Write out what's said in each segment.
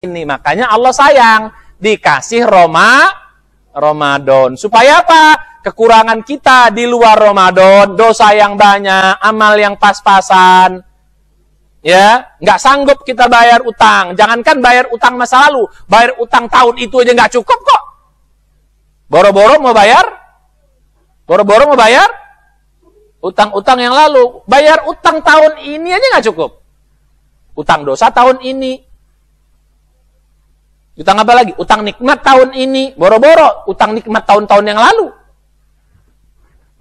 ini. Makanya Allah sayang dikasih Ramadan. Supaya apa? Kekurangan kita di luar Ramadan, dosa yang banyak, amal yang pas-pasan. Ya, nggak sanggup kita bayar utang. Jangankan bayar utang masa lalu, bayar utang tahun itu aja nggak cukup kok. Boro-boro mau bayar utang-utang yang lalu. Bayar utang tahun ini aja nggak cukup. Utang dosa tahun ini. Utang apa lagi? Utang nikmat tahun ini. Boro-boro utang nikmat tahun-tahun yang lalu.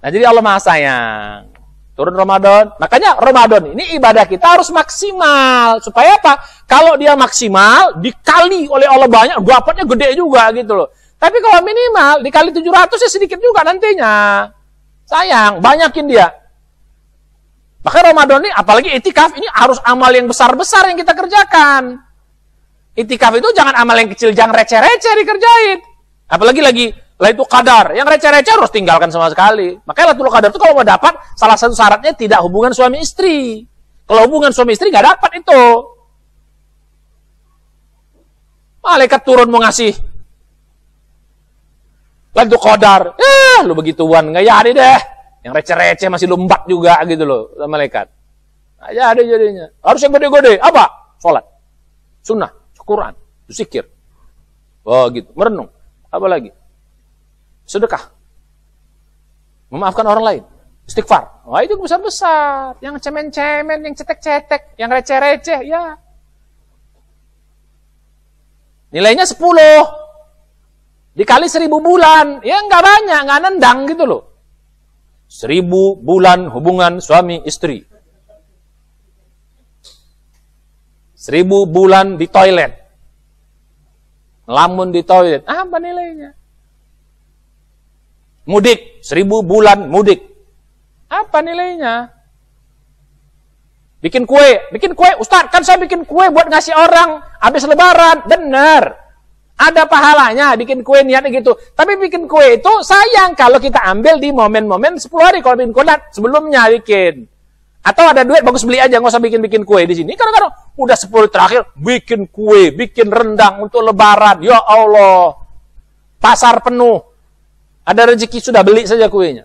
Nah, jadi Allah Maha Sayang. Turun Ramadan. Makanya Ramadan ini ibadah kita harus maksimal. Supaya apa? Kalau dia maksimal, dikali oleh Allah banyak, dapatnya gede juga gitu loh. Tapi kalau minimal, dikali 700 ya sedikit juga nantinya. Sayang, banyakin dia. Makanya Ramadan ini, apalagi itikaf, ini harus amal yang besar-besar yang kita kerjakan. Itikaf itu jangan amal yang kecil, jangan receh-receh dikerjain. Apalagi lagi Lailatul Qadar, yang receh-receh harus tinggalkan sama sekali. Makanya Lailatul Qadar itu kalau mau dapat, salah satu syaratnya tidak hubungan suami istri. Kalau hubungan suami istri nggak dapat itu. Malaikat turun mau ngasih Lailatul Qadar, lu begituan nggak jadi deh. Yang receh-receh masih lombat juga gitu loh, malaikat. Nggak jadi jadinya. Harus yang gede-gede. Apa? Sholat, sunnah, Quran, zikir. Oh gitu, merenung. Apa lagi? Sedekah, memaafkan orang lain, istighfar. Wah, itu besar-besar. Yang cemen-cemen, yang cetek-cetek, yang receh-receh, ya. Nilainya 10. Dikali 1000 bulan. Ya nggak banyak, nggak nendang gitu loh. 1000 bulan hubungan suami istri. 1000 bulan di toilet. Lamun di toilet. Apa nilainya? Mudik, 1000 bulan mudik. Apa nilainya? Bikin kue, Ustaz, kan saya bikin kue buat ngasih orang habis lebaran. Benar. Ada pahalanya bikin kue niatnya gitu. Tapi bikin kue itu sayang kalau kita ambil di momen-momen 10 hari kalau bikin kue sebelumnya bikin. Atau ada duit bagus beli aja, nggak usah bikin kue di sini. Kadang-kadang udah 10 terakhir bikin kue, bikin rendang untuk lebaran. Ya Allah. Pasar penuh. Ada rezeki sudah beli saja kuenya.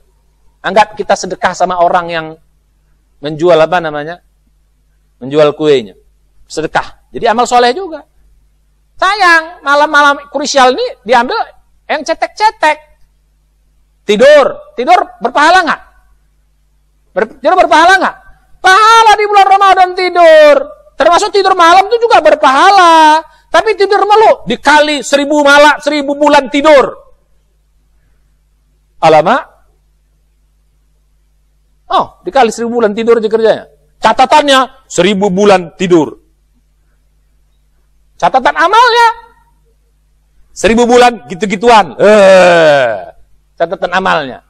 Anggap kita sedekah sama orang yang menjual apa namanya? Menjual kuenya. Sedekah. Jadi amal soleh juga. Sayang, malam-malam krusial ini diambil yang cetek-cetek. Tidur berpahala nggak? Tidur berpahala nggak? Pahala di bulan Ramadan tidur. Termasuk tidur malam itu juga berpahala. Tapi tidur malu dikali 1000 malam, 1000 bulan tidur. Alamak. Oh, dikali 1000 bulan tidur aja kerjanya. Catatannya 1000 bulan tidur. Catatan amalnya 1000 bulan gitu-gituan. Catatan amalnya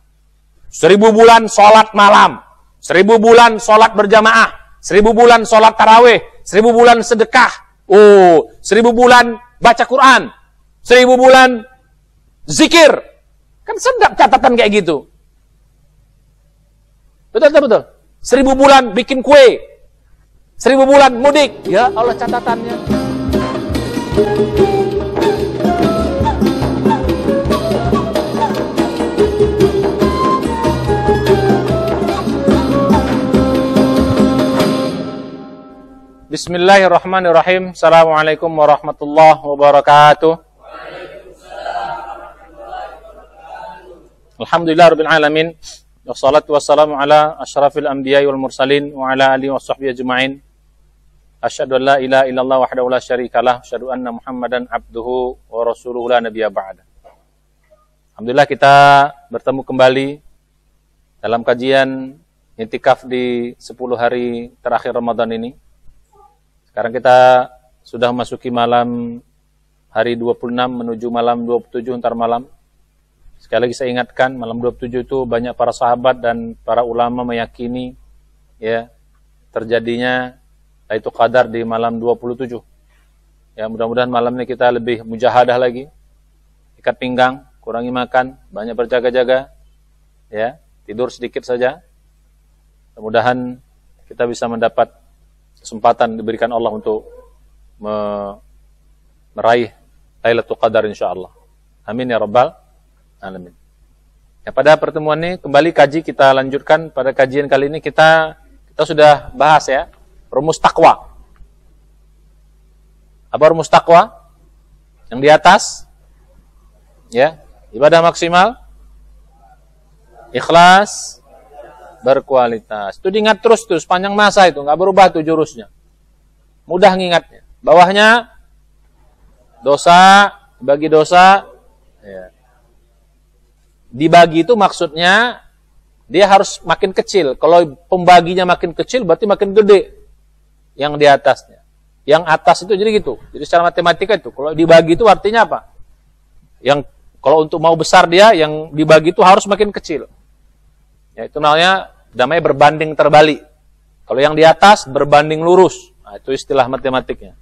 1000 bulan sholat malam, 1000 bulan sholat berjamaah, 1000 bulan sholat tarawih, 1000 bulan sedekah. 1000 bulan baca Quran, 1000 bulan zikir. Kan sedap catatan kayak gitu. Betul. 1000 bulan bikin kue. 1000 bulan mudik. Ya Allah catatannya. Bismillahirrahmanirrahim. Assalamualaikum warahmatullahi wabarakatuh. Alhamdulillah rabbil alamin. Wassalatu wassalamu ala asyrafil anbiya'i wal mursalin wa ala alihi washabbihi ajma'in. Asyhadu an la ilaha illallah wahdahu la syarikalah, asyhadu anna Muhammadan abduhu wa rasuluhu la nabiyya ba'da. Alhamdulillah kita bertemu kembali dalam kajian i'tikaf di 10 hari terakhir Ramadan ini. Sekarang kita sudah memasuki malam hari 26 menuju malam 27 ntar malam. Sekali lagi saya ingatkan, malam 27 itu banyak para sahabat dan para ulama meyakini ya terjadinya Lailatul Qadar di malam 27. Ya, mudah-mudahan malam ini kita lebih mujahadah lagi. Ikat pinggang, kurangi makan, banyak berjaga-jaga. Ya, tidur sedikit saja. Mudah-mudahan kita bisa mendapat kesempatan diberikan Allah untuk meraih Lailatul Qadar insyaallah. Amin ya rabbal alamin. Ya, pada pertemuan ini kembali kaji kita lanjutkan. Pada kajian kali ini kita sudah bahas ya rumus takwa. Apa rumus takwa? Yang di atas ya, ibadah maksimal, ikhlas, berkualitas. Itu diingat terus tuh sepanjang masa itu, nggak berubah tuh jurusnya. Mudah ngingatnya. Bawahnya dosa, bagi dosa ya. Dibagi itu maksudnya dia harus makin kecil. Kalau pembaginya makin kecil berarti makin gede yang di atasnya. Yang atas itu jadi gitu. Jadi secara matematika itu kalau dibagi itu artinya apa? Yang kalau untuk mau besar dia yang dibagi itu harus makin kecil. Ya, itu namanya berbanding terbalik. Kalau yang di atas berbanding lurus. Nah, itu istilah matematiknya.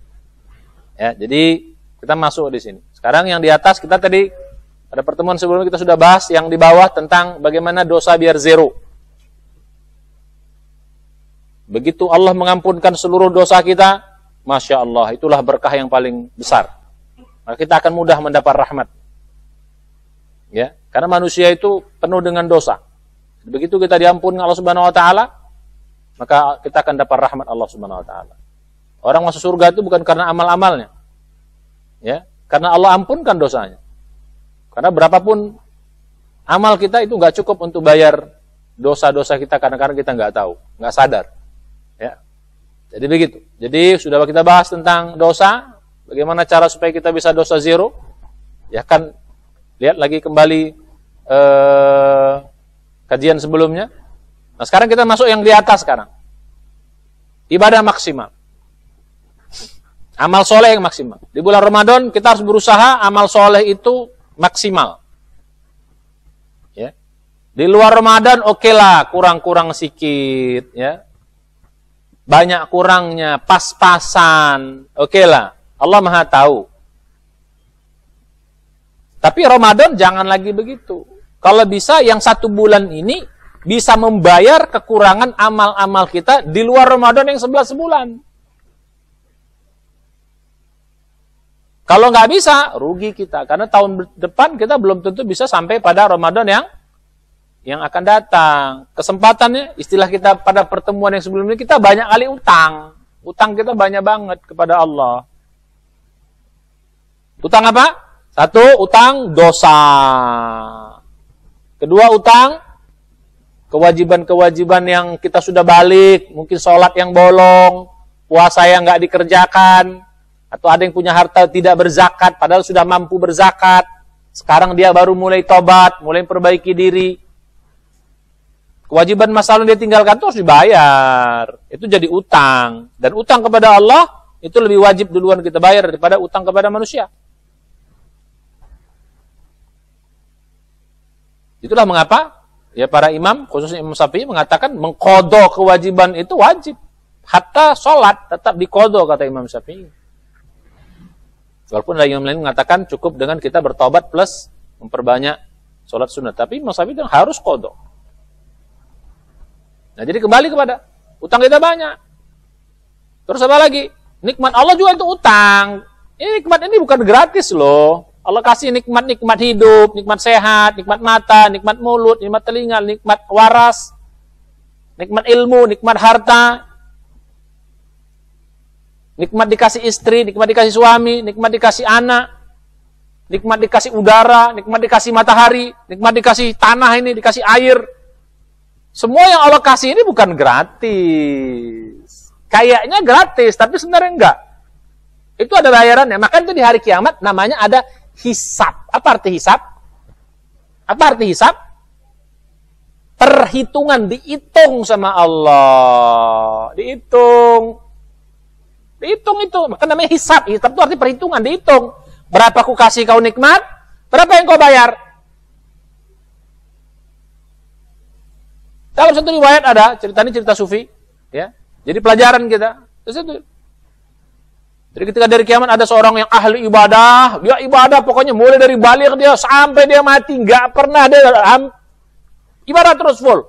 Ya, jadi kita masuk di sini. Sekarang yang di atas kita tadi pada pertemuan sebelumnya kita sudah bahas yang di bawah tentang bagaimana dosa biar zero. Begitu Allah mengampunkan seluruh dosa kita, Masya Allah, itulah berkah yang paling besar. Maka kita akan mudah mendapat rahmat. Ya, karena manusia itu penuh dengan dosa. Begitu kita diampuni Allah Subhanahu wa taala, maka kita akan dapat rahmat Allah Subhanahu wa taala. Orang masuk surga itu bukan karena amal-amalnya. Ya, karena Allah ampunkan dosanya. Karena berapapun amal kita itu nggak cukup untuk bayar dosa-dosa kita kadang-kadang kita nggak tahu, nggak sadar. Ya. Jadi begitu. Jadi sudah kita bahas tentang dosa, bagaimana cara supaya kita bisa dosa zero. Ya kan, lihat lagi kembali kajian sebelumnya. Nah sekarang kita masuk yang di atas sekarang. Ibadah maksimal. Amal soleh yang maksimal. Di bulan Ramadan kita harus berusaha amal soleh itu maksimal. Ya. Di luar Ramadan oke lah, kurang-kurang sedikit. Ya. Banyak kurangnya, pas-pasan, oke lah. Allah Maha tahu. Tapi Ramadan jangan lagi begitu. Kalau bisa yang 1 bulan ini bisa membayar kekurangan amal-amal kita di luar Ramadan yang 11 bulan. Kalau nggak bisa, rugi kita. Karena tahun depan kita belum tentu bisa sampai pada Ramadan yang akan datang. Kesempatannya, istilah kita pada pertemuan yang sebelumnya, kita banyak kali utang. Utang kita banyak banget kepada Allah. Utang apa? 1, utang dosa. Kedua, utang kewajiban-kewajiban yang kita sudah balik. Mungkin sholat yang bolong, puasa yang nggak dikerjakan, atau ada yang punya harta tidak berzakat, padahal sudah mampu berzakat. Sekarang dia baru mulai tobat, mulai perbaiki diri. Kewajiban masa lalu dia tinggalkan itu harus dibayar. Itu jadi utang. Dan utang kepada Allah itu lebih wajib duluan kita bayar daripada utang kepada manusia. Itulah mengapa ya para imam, khususnya Imam Syafi'i mengatakan mengqadha kewajiban itu wajib. Hatta sholat tetap diqadha kata Imam Syafi'i. Walaupun ada yang lain mengatakan cukup dengan kita bertobat plus memperbanyak sholat sunat. Tapi Imam Syafi'i harus qadha. Nah, jadi kembali kepada utang kita banyak. Terus apa lagi? Nikmat Allah juga itu utang. Ini nikmat ini bukan gratis loh. Allah kasih nikmat-nikmat hidup, nikmat sehat, nikmat mata, nikmat mulut, nikmat telinga, nikmat waras, nikmat ilmu, nikmat harta. Nikmat dikasih istri, nikmat dikasih suami, nikmat dikasih anak, nikmat dikasih udara, nikmat dikasih matahari, nikmat dikasih tanah ini, dikasih air. Semua yang Allah kasih ini bukan gratis. Kayaknya gratis, tapi sebenarnya enggak. Itu ada bayarannya. Maka itu di hari kiamat namanya ada hisab. Apa arti hisab? Apa arti hisab? Perhitungan, dihitung sama Allah. Dihitung itu. Maka namanya hisab. Hisab itu arti perhitungan, dihitung. Berapa aku kasih kau nikmat? Berapa yang kau bayar? Dalam satu riwayat ada, cerita sufi, ya. Jadi pelajaran kita. Jadi ketika dari kiamat ada seorang yang ahli ibadah, dia ibadah pokoknya mulai dari balik dia sampai dia mati, nggak pernah dia ibadah terus full.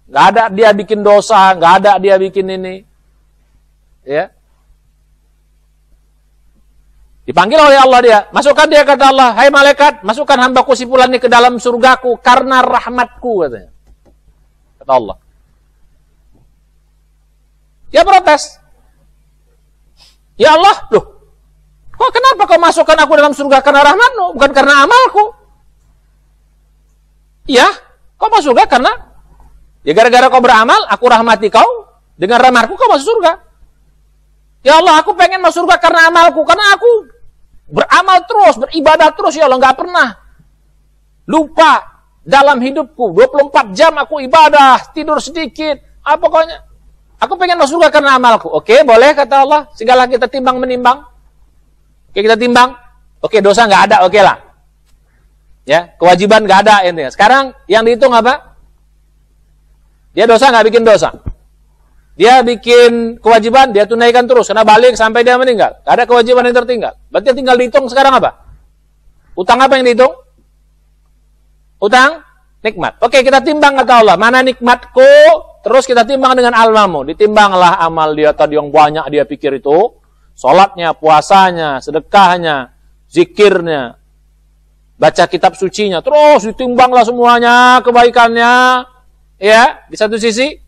Nggak ada dia bikin dosa, nggak ada dia bikin ini. Ya. Dipanggil oleh Allah dia. Masukkan dia, kata Allah. Hai malaikat, masukkan hambaku si fulan ini ke dalam surgaku karena rahmatku, katanya. Kata Allah. Dia protes. Ya Allah, loh, kok kenapa kau masukkan aku dalam surga karena rahmatmu, bukan karena amalku? Ya, kau masuk surga karena ya gara-gara kau beramal, aku rahmati kau, dengan rahmatku kau masuk surga. Ya Allah, aku pengen masuk surga karena amalku, karena aku beramal terus, beribadah terus, ya Allah, nggak pernah lupa dalam hidupku. 24 jam aku ibadah, tidur sedikit, pokoknya aku pengen masuk surga karena amalku. Oke, boleh, kata Allah. Segala kita timbang-menimbang. Oke, kita timbang. Oke, dosa nggak ada, oke lah. Ya, kewajiban nggak ada, intinya. Sekarang yang dihitung apa? Dia dosa nggak bikin dosa. Dia bikin kewajiban, dia tunaikan terus, karena balik sampai dia meninggal. Gak ada kewajiban yang tertinggal. Berarti tinggal dihitung sekarang apa? Utang apa yang dihitung? Utang nikmat. Oke, kita timbang, kata Allah. Mana nikmatku? Terus kita timbang dengan amalmu. Ditimbanglah amal dia tadi yang banyak dia pikir itu. Sholatnya, puasanya, sedekahnya, zikirnya, baca kitab sucinya. Terus ditimbanglah semuanya, kebaikannya. Ya, di satu sisi.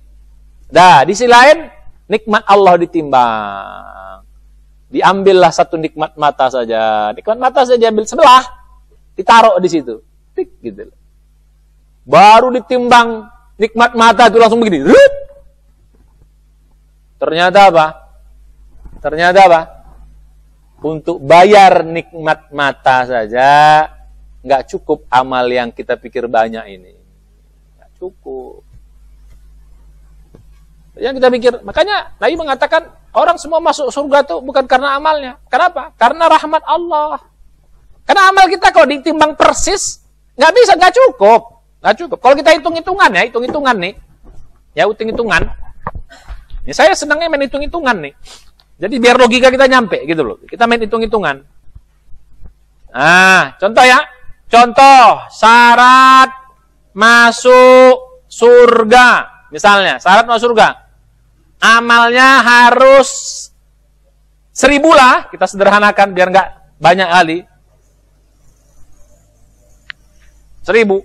Dah, di sisi lain, nikmat Allah ditimbang. Diambillah satu nikmat mata saja. Nikmat mata saja ambil sebelah. Ditaruh di situ. Tik, gitu. Baru ditimbang nikmat mata itu langsung begini. Rut. Ternyata apa? Untuk bayar nikmat mata saja, nggak cukup amal yang kita pikir banyak ini. Nggak cukup. Yang kita pikir, makanya Nabi mengatakan orang semua masuk surga itu bukan karena amalnya. Kenapa? Karena rahmat Allah. Karena amal kita kalau ditimbang persis nggak bisa, nggak cukup. Kalau kita hitung-hitungan ya, hitung-hitungan nih, ya hitung-hitungan. Ya, saya senangnya main hitung-hitungan nih. Jadi biar logika kita nyampe gitu loh. Kita main hitung-hitungan. Nah, contoh ya, syarat masuk surga. Misalnya, syarat masuk surga. Amalnya harus 1000 lah, kita sederhanakan biar nggak banyak kali. 1000.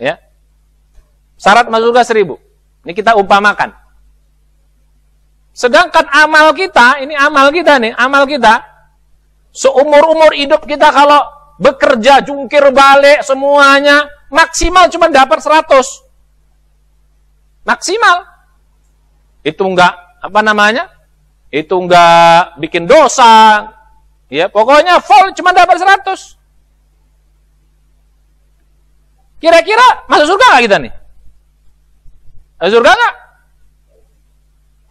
Ya. Syarat masuk surga 1000. Ini kita umpamakan. Sedangkan amal kita, ini amal kita nih, amal kita seumur-umur hidup kita kalau bekerja, jungkir balik semuanya maksimal cuma dapat 100. Maksimal. Itu enggak, itu enggak bikin dosa. Ya, pokoknya full cuma dapat 100. Kira-kira masuk surga enggak kita nih? Masuk surga enggak?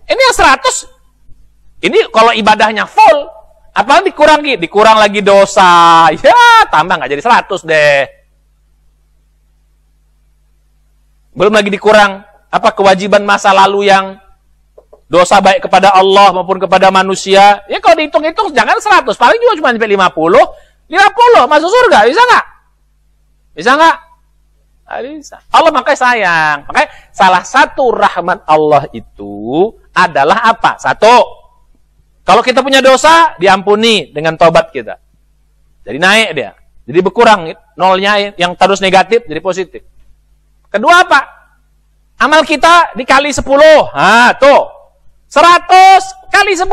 Ini yang 100. Ini kalau ibadahnya full, apalagi dikurang lagi dosa. Ya, tambah enggak jadi 100 deh. Belum lagi dikurang kewajiban masa lalu yang dosa baik kepada Allah maupun kepada manusia. Ya kalau dihitung-hitung jangan 100, paling juga cuma sampai 50. 50 masuk surga, bisa nggak? Bisa nggak? Nggak bisa. Allah makanya sayang. Makanya salah satu rahmat Allah itu adalah apa? Satu, kalau kita punya dosa, diampuni dengan tobat kita. Jadi naik dia. Jadi berkurang, nolnya yang terus negatif jadi positif. Kedua apa? Amal kita dikali 10. Nah, tuh. 100 kali 10.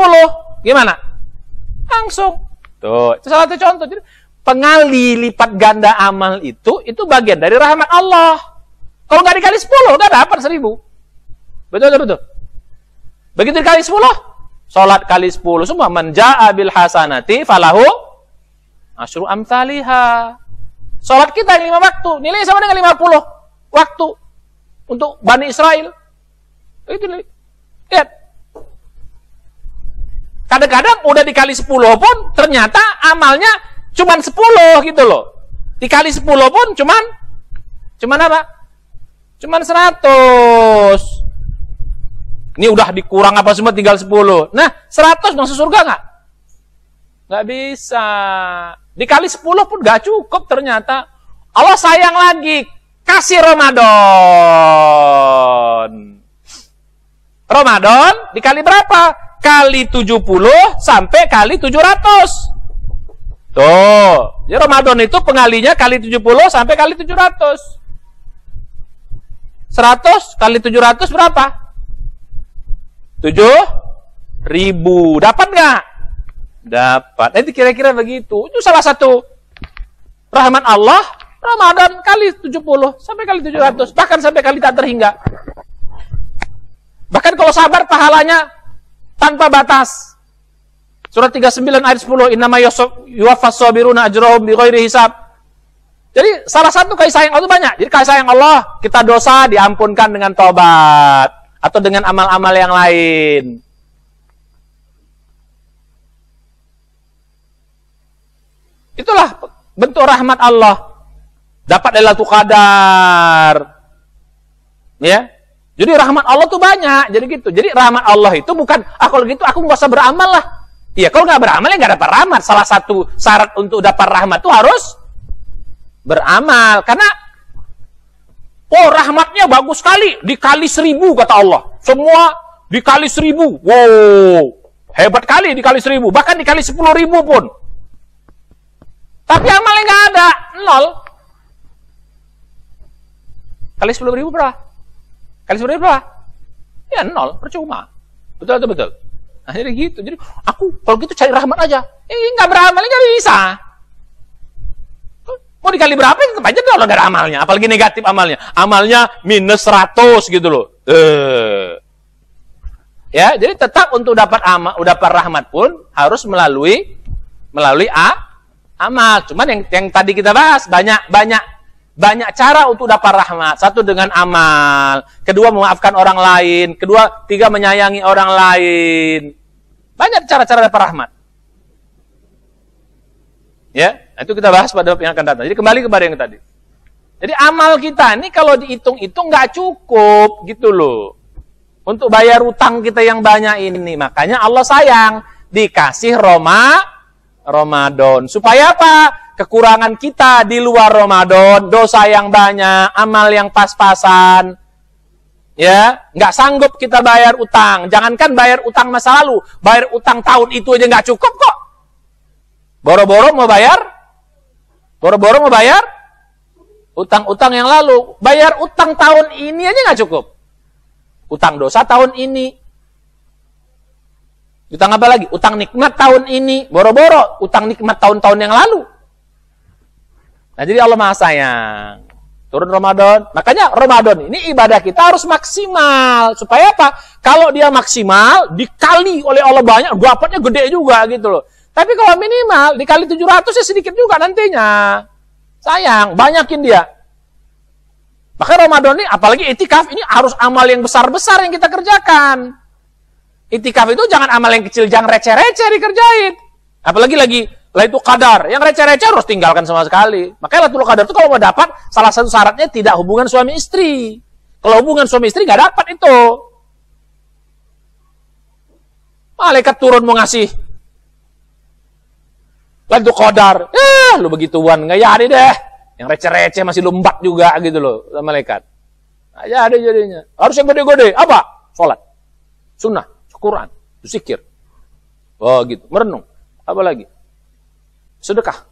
Gimana? Langsung. Tuh, itu salah satu contoh. Jadi, pengali lipat ganda amal itu bagian dari rahmat Allah. Kalau nggak dikali 10, nggak dapat 1000. Betul. Begitu dikali 10, sholat kali 10. Semua menja'a bil hasanati falahu asyru amthaliha. Sholat kita yang 5 waktu, nilai sama dengan 50 waktu. Untuk Bani Israel. Itu lihat. Kadang-kadang udah dikali 10 pun ternyata amalnya cuman 10 gitu loh. Dikali 10 pun cuman apa? Cuman 100. Ini udah dikurang apa semua tinggal 10. Nah, 100 masuk surga nggak? Nggak bisa. Dikali 10 pun nggak cukup ternyata. Allah sayang lagi. Kasih Ramadan. Ramadan dikali berapa? kali 70 sampai kali 700. Tuh, jadi Ramadan itu pengalinya kali 70 sampai kali 700. 100 kali 700 berapa? 7.000. Dapat nggak? Dapat. Nanti kira-kira begitu. Itu salah satu rahmat Allah. Ramadan kali 70 sampai kali 700, bahkan sampai kali tak terhingga. Bahkan kalau sabar pahalanya tanpa batas. Surat 39 ayat 10, innama yuwaffas sabiruna ajrahum bighairi hisab. Jadi salah satu kasih sayang Allah itu banyak. Jadi kasih sayang Allah, kita dosa diampunkan dengan tobat atau dengan amal-amal yang lain. Itulah bentuk rahmat Allah. Dapat Lailatul Qadar. Ya. Jadi rahmat Allah tuh banyak. Jadi gitu. Jadi rahmat Allah itu bukan, kalau gitu aku nggak usah beramal lah. Iya, kalau nggak beramal ya nggak dapat rahmat. Salah satu syarat untuk dapat rahmat itu harus beramal. Karena rahmatnya bagus sekali. Dikali 1000 kata Allah. Semua dikali 1000. Wow. Hebat kali dikali 1000. Bahkan dikali 10.000 pun. Tapi amalnya nggak ada. 0. Kali 10.000 berapa? Kali 10.000 berapa? Ya 0, percuma. Betul. Nah, jadi gitu. Jadi aku kalau gitu cari rahmat aja. Nggak beramal nggak bisa. Mau dikali berapa tetap aja kalau nggak ada amalnya. Apalagi negatif amalnya. Amalnya minus 100 gitu loh. Ya, jadi tetap untuk dapat rahmat pun harus melalui amal. Cuman yang tadi kita bahas banyak cara untuk dapat rahmat. Satu dengan amal, kedua memaafkan orang lain, tiga menyayangi orang lain. Banyak cara-cara dapat rahmat. Ya, itu kita bahas pada yang akan datang. Jadi kembali kepada yang tadi. Jadi amal kita ini kalau dihitung-hitung nggak cukup gitu loh. Untuk bayar utang kita yang banyak ini. Makanya Allah sayang dikasih Ramadan. Supaya apa? Kekurangan kita di luar Ramadan, dosa yang banyak, amal yang pas-pasan, ya, nggak sanggup kita bayar utang. Jangankan bayar utang masa lalu, bayar utang tahun itu aja nggak cukup kok. Boro-boro mau bayar utang-utang yang lalu, bayar utang tahun ini aja nggak cukup. Utang dosa tahun ini. Utang apa lagi? Utang nikmat tahun ini, boro-boro utang nikmat tahun-tahun yang lalu. Nah, jadi Allah Maha Sayang. Turun Ramadan. Makanya Ramadan ini ibadah kita harus maksimal. Supaya apa? Kalau dia maksimal, dikali oleh Allah banyak, dapatnya gede juga gitu loh. Tapi kalau minimal, dikali 700 ya sedikit juga nantinya. Sayang, banyakin dia. Maka Ramadan ini, apalagi itikaf, ini harus amal yang besar-besar yang kita kerjakan. Itikaf itu jangan amal yang kecil, jangan receh-receh dikerjain. Apalagi Lailatul Qadar, yang receh-receh harus tinggalkan sama sekali. Makanya Lailatul Qadar itu kalau mau dapat, salah satu syaratnya tidak hubungan suami istri. Kalau hubungan suami istri nggak dapat itu. Malaikat turun mau ngasih Lailatul Qadar, lu begituan nggak jadi deh. Yang receh-receh masih lombat juga gitu loh, malaikat. Nggak jadi jadinya. Harus yang gede-gede. Apa? Sholat, sunnah, Quran, zikir. Oh gitu, merenung. Apa lagi? Sedekah,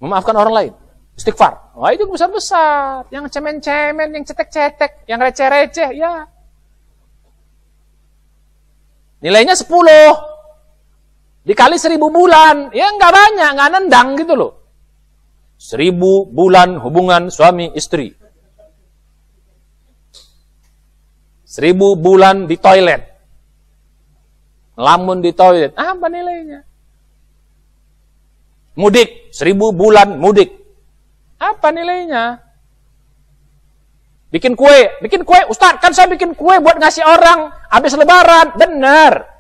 memaafkan orang lain, istighfar. Wah, itu besar-besar. Yang cemen-cemen, yang cetek-cetek, yang receh-receh, ya. Nilainya 10. Dikali 1000 bulan. Ya nggak banyak, nggak nendang gitu loh. 1000 bulan hubungan suami istri. 1000 bulan di toilet. Lamun di toilet. Apa nilainya? Mudik, 1000 bulan mudik. Apa nilainya? Bikin kue, Ustaz, kan saya bikin kue buat ngasih orang habis lebaran. Benar.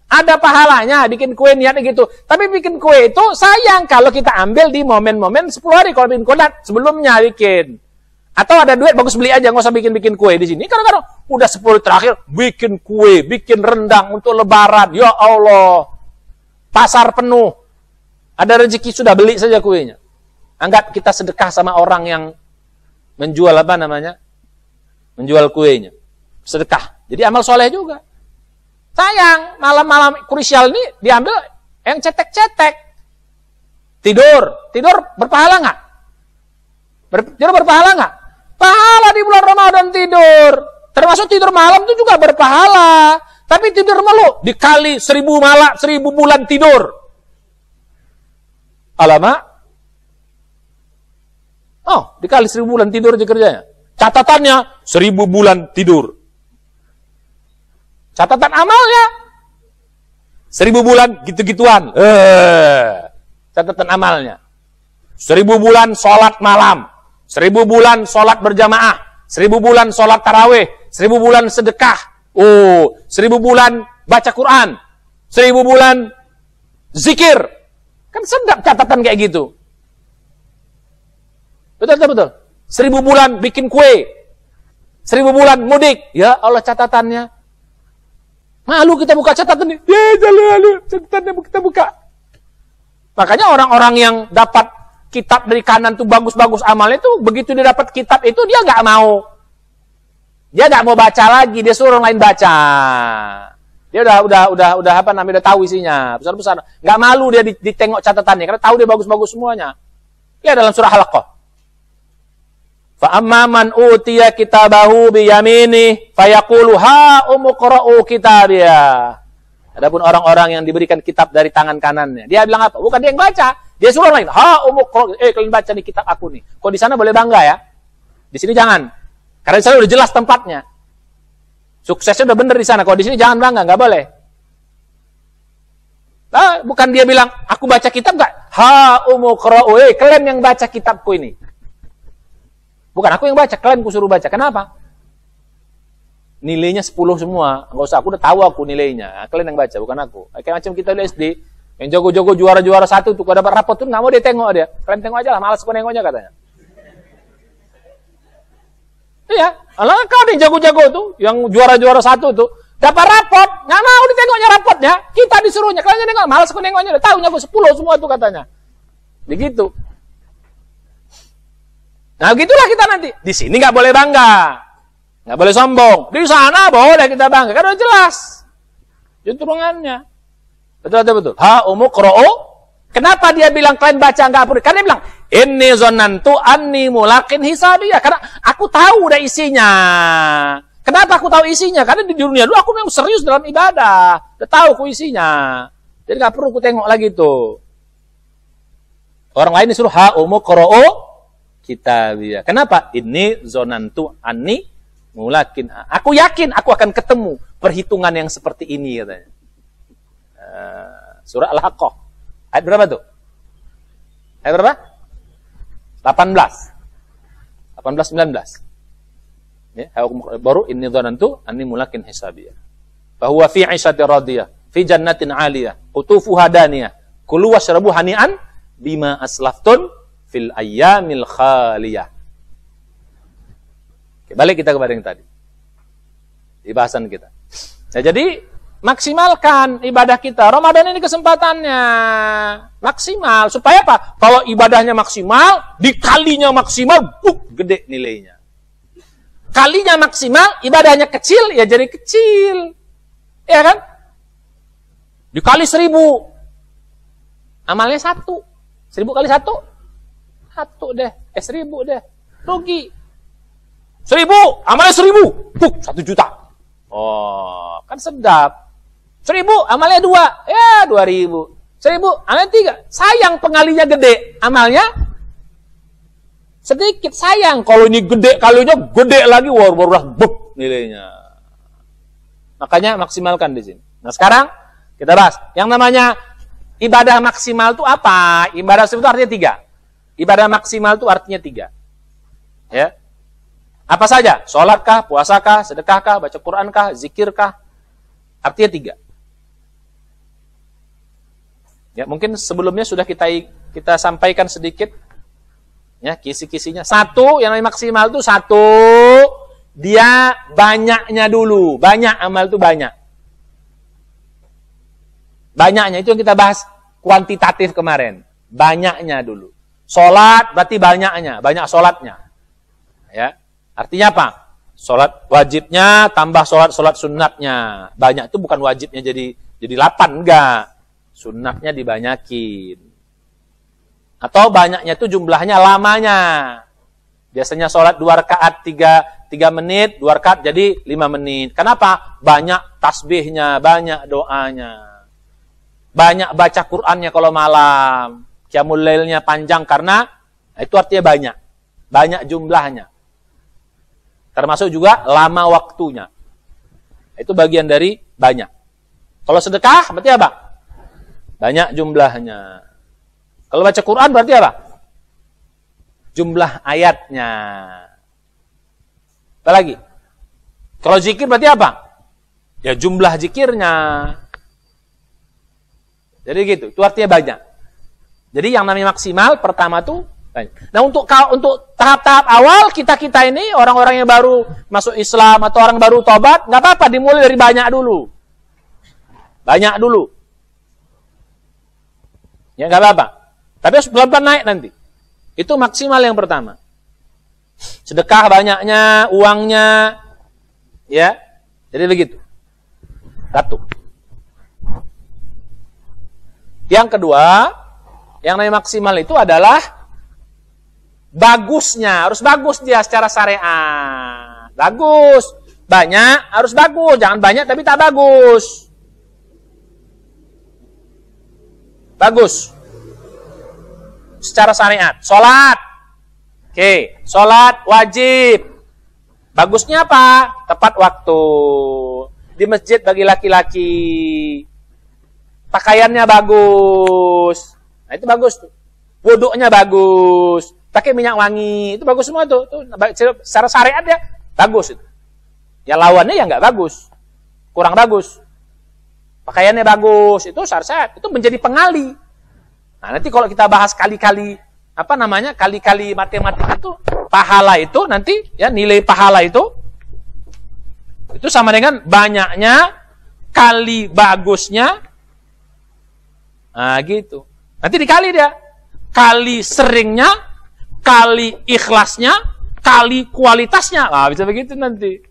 Ada pahalanya bikin kue niatnya gitu. Tapi bikin kue itu sayang kalau kita ambil di momen-momen 10 hari kalau bikin kue sebelumnya bikin. Atau ada duit bagus beli aja, nggak usah bikin kue di sini. Kadang-kadang udah 10 terakhir bikin kue, bikin rendang untuk lebaran. Ya Allah. Pasar penuh. Ada rezeki sudah beli saja kuenya. Anggap kita sedekah sama orang yang menjual apa namanya? Menjual kuenya. Sedekah. Jadi amal soleh juga. Sayang, malam-malam krusial ini diambil yang cetek-cetek. Tidur berpahala nggak? Tidur berpahala nggak? Pahala di bulan Ramadan tidur. Termasuk tidur malam itu juga berpahala. Tapi tidur melu dikali 1000 malam, 1000 bulan tidur. Alamak. Oh, dikali 1000 bulan tidur aja kerjanya. Catatannya 1000 bulan tidur. Catatan amalnya 1000 bulan gitu-gituan. Catatan amalnya 1000 bulan sholat malam, 1000 bulan sholat berjamaah, 1000 bulan sholat tarawih, 1000 bulan sedekah, 1000 bulan baca Quran, 1000 bulan zikir. Kan sedap catatan kayak gitu. Betul. 1000 bulan bikin kue, 1000 bulan mudik. Ya Allah catatannya. Malu kita buka catatan nih. Ya, lalu catatannya kita buka. Makanya orang-orang yang dapat kitab dari kanan tuh bagus-bagus amalnya tuh, begitu dia dapat kitab itu dia nggak mau. Dia nggak mau baca lagi, dia suruh orang lain baca. Dia udah apa namanya, udah tahu isinya, besar-besar. Nggak malu dia ditengok catatannya karena tahu dia bagus-bagus semuanya. Ya dalam surah Al-Haqqah. Fa amman utiya kitabahu bi yamini fayaqulu ha umqra'u kitabiyah. Adapun orang-orang yang diberikan kitab dari tangan kanannya, dia bilang apa? Bukan dia yang baca, dia suruh lain. Ha umqra'u, kalian baca nih kitab aku nih. Kok di sana boleh bangga ya? Di sini jangan. Karena di sana udah jelas tempatnya. Suksesnya udah bener di sana. Kalau di sini jangan bangga, nggak boleh. Bukan dia bilang, aku baca kitab nggak? Ha umqra'u, kalian yang baca kitabku ini. Bukan aku yang baca, kalian kusuruh baca. Kenapa? Nilainya 10 semua. Enggak usah, aku udah tahu aku nilainya. Kalian yang baca, bukan aku. Kayak macam kita di SD, yang jago-jago juara-juara 1 tuh kalau dapat rapot tuh nggak mau dia tengok dia. Kalian tengok aja lah, malas aku nengoknya katanya. Iya, kalau kau yang jago-jago tuh, yang juara-juara 1 tuh, dapat rapot, nggak mau ditengoknya rapotnya. Kita disuruhnya, kalian nengok, malas aku nengoknya. Udah tahunya aku 10 semua tuh katanya. Begitu. Nah, gitulah kita nanti. Di sini nggak boleh bangga, nggak boleh sombong. Di sana boleh kita bangga, kan udah jelas. Junturungannya. Betul. Ha umqra'u. Kenapa dia bilang kalian baca nggak perlu? Karena dia bilang, inni zonantu anni mulakin hisabiyah. Karena aku tahu udah isinya. Kenapa aku tahu isinya? Karena di dunia dulu aku memang serius dalam ibadah. Udah tahu aku isinya. Jadi nggak perlu aku tengok lagi tuh. Orang lain disuruh ha umqra'u kitabiyah. Kenapa? Ini zonantu anni mulakin. Aku yakin aku akan ketemu perhitungan yang seperti ini katanya. Surah Al-Haqqah. Ayat berapa tuh? Ayat berapa? 18. 18 19. Ya, baru ini zonantu anni mulakin hisabiyah. Bahwa fi 'ishatin radiyah, fi jannatin 'aliyah, qutufuha daniyah. Kulu washrabu hani'an bima aslaftun fil ayyamil khaliyah. Oke, balik kita kepada yang tadi. Di bahasan kita. Nah, jadi maksimalkan ibadah kita. Ramadan ini kesempatannya. Maksimal. Supaya apa? Kalau ibadahnya maksimal, dikalinya maksimal, gede nilainya. Kalinya maksimal, ibadahnya kecil, ya jadi kecil. Ya kan? Dikali 1000. Amalnya 1. 1000 kali 1. 1 deh, 1000 deh, rugi. 1000, amalnya 1000, 1 juta. Oh, kan sedap. 1000, amalnya 2, ya 2000. 1000, amalnya 3, sayang pengalinya gede, amalnya sedikit, sayang. Kalau ini gede, kalinya gede lagi, baru nilainya. Makanya maksimalkan di sini. Nah sekarang kita bahas, yang namanya ibadah maksimal itu apa? Ibadah maksimal itu artinya 3. Ibadah maksimal itu artinya 3. Ya. Apa saja? Sholatkah, puasakah, sedekahkah, baca Qurankah, zikirkah? Artinya 3. Ya, mungkin sebelumnya sudah kita sampaikan sedikit ya, kisi-kisinya. 1, yang namanya maksimal itu 1, dia banyaknya dulu. Banyak, amal itu banyak. Banyaknya itu yang kita bahas kuantitatif kemarin. Banyaknya dulu. Sholat berarti banyaknya, banyak sholatnya. Ya, artinya apa? Sholat wajibnya tambah sholat sunatnya. Banyak itu bukan wajibnya jadi 8, enggak. Sunatnya dibanyakin. Atau banyaknya itu jumlahnya lamanya. Biasanya sholat 2 rakaat 3 menit, 2 rakaat jadi 5 menit. Kenapa? Banyak tasbihnya, banyak doanya. Banyak baca Qur'annya kalau malam. Qiyamul lailnya panjang karena itu artinya banyak. Banyak jumlahnya. Termasuk juga lama waktunya. Itu bagian dari banyak. Kalau sedekah berarti apa? Banyak jumlahnya. Kalau baca Quran berarti apa? Jumlah ayatnya. Apa lagi? Kalau zikir berarti apa? Ya jumlah zikirnya. Jadi gitu. Itu artinya banyak. Jadi yang namanya maksimal pertama tuh banyak. Nah untuk tahap-tahap awal kita ini orang-orang yang baru masuk Islam atau orang baru tobat, nggak apa-apa dimulai dari banyak dulu. Banyak dulu. Ya nggak apa-apa. Tapi harus pelan-pelan naik nanti. Itu maksimal yang pertama. Sedekah banyaknya, uangnya, ya. Jadi begitu. Satu. Yang kedua, yang namanya maksimal itu adalah bagusnya, harus bagus dia secara syariat. Bagus. Banyak, harus bagus. Jangan banyak tapi tak bagus. Bagus. Secara syariat. Sholat. Oke. Sholat wajib. Bagusnya apa? Tepat waktu. Di masjid bagi laki-laki. Pakaiannya bagus. Nah itu bagus tuh. Wuduknya bagus. Pakai minyak wangi, itu bagus semua tuh. Secara syariat ya bagus itu. Ya lawannya ya nggak bagus, kurang bagus. Pakaiannya bagus, itu syariat, itu menjadi pengali. Nah nanti kalau kita bahas kali-kali kali-kali matematika itu pahala itu nanti ya nilai pahala itu sama dengan banyaknya kali bagusnya. Nah gitu. Nanti dikali dia, kali seringnya, kali ikhlasnya, kali kualitasnya. Nah, bisa begitu nanti.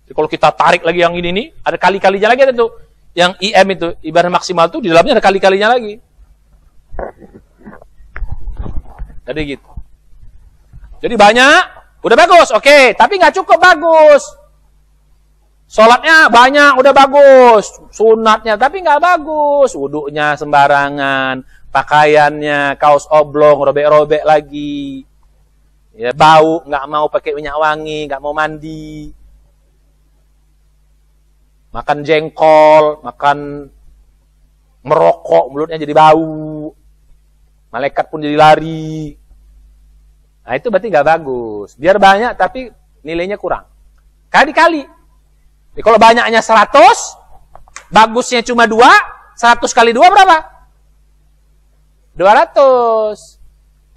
Jadi kalau kita tarik lagi yang ini nih, ada kali-kalinya lagi ada tuh. Yang IM itu, ibarat maksimal tuh di dalamnya ada kali-kalinya lagi. Jadi gitu. Jadi banyak, udah bagus, oke. Tapi nggak cukup bagus. Sholatnya banyak, udah bagus. Sunatnya, tapi nggak bagus. Wuduknya sembarangan. Pakaiannya, kaos oblong, robek-robek lagi. Ya, bau, nggak mau pakai minyak wangi, nggak mau mandi. Makan jengkol, makan merokok, mulutnya jadi bau. Malaikat pun jadi lari. Nah, itu berarti nggak bagus. Biar banyak, tapi nilainya kurang. Kali-kali. Jadi, kalau banyaknya 100, bagusnya cuma 2, 100 kali 2 berapa? 200.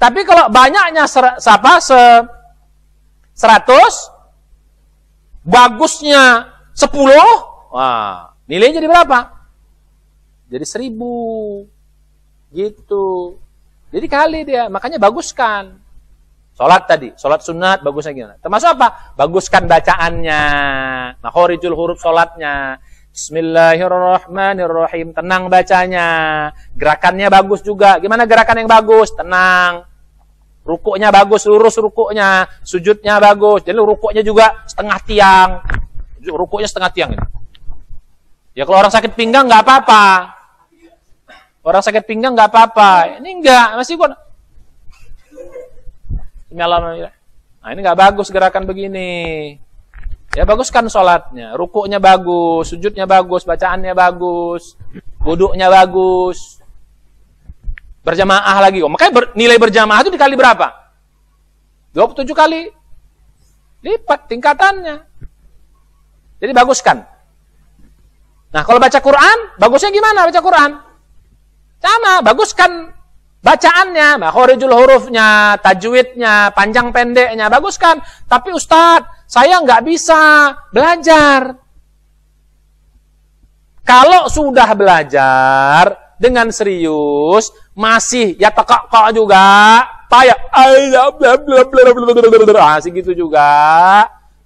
Tapi kalau banyaknya 100, bagusnya 10, wah, nilainya jadi berapa? Jadi 10. Gitu. Jadi kali dia, makanya baguskan. Sholat tadi, sholat sunat, bagusnya gimana? Termasuk apa? Baguskan bacaannya. Makhorijul huruf sholatnya. Bismillahirrahmanirrahim. Tenang bacanya. Gerakannya bagus juga. Gimana gerakan yang bagus? Tenang. Rukuknya bagus, lurus rukuknya. Sujudnya bagus. Jadi rukuknya juga setengah tiang. Rukuknya setengah tiang ini. Ya kalau orang sakit pinggang nggak apa-apa. Orang sakit pinggang nggak apa-apa. Ini enggak, masih kok. Nah ini nggak bagus gerakan begini. Ya baguskan sholatnya, rukuknya bagus, sujudnya bagus, bacaannya bagus, wuduknya bagus. Berjamaah lagi kok. Makanya nilai berjamaah itu dikali berapa? 27 kali lipat tingkatannya. Jadi baguskan. Nah kalau baca Quran, bagusnya gimana baca Quran? Sama, baguskan bacaannya, makhorijul hurufnya, tajwidnya, panjang pendeknya, baguskan. Tapi Ustadz, saya nggak bisa belajar. Kalau sudah belajar dengan serius, masih ya tekak juga, payah. Segitu juga.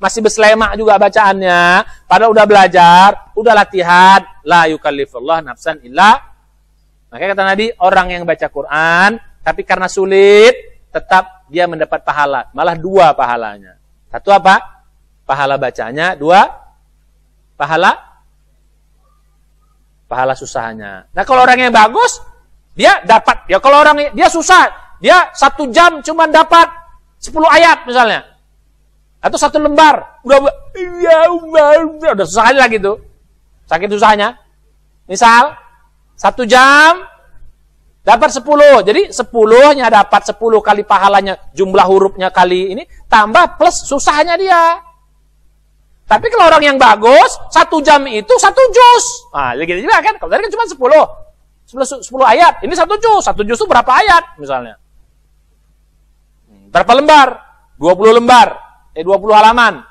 Masih berselemak juga bacaannya. Padahal udah belajar, udah latihan. La yukallifullah nafsan illa. Makanya kata Nabi, orang yang baca Quran, tapi karena sulit, tetap dia mendapat pahala. Malah 2 pahalanya. 1 apa? Pahala bacanya. 2, pahala susahnya. Nah kalau orang yang bagus, dia dapat. Ya kalau orang dia susah, dia 1 jam cuma dapat 10 ayat misalnya. Atau 1 lembar. Udah susah lagi tuh. Saking susahnya. Misal 1 jam dapat 10. Jadi 10-nya dapat 10 kali pahalanya, jumlah hurufnya kali ini, tambah plus susahnya dia. Tapi kalau orang yang bagus, 1 jam itu 1 juz. Nah, gitu juga kan. Kalau tadi kan cuma 10 ayat. Ini 1 juz. 1 juz itu berapa ayat misalnya? Berapa lembar? 20 lembar. 20 halaman.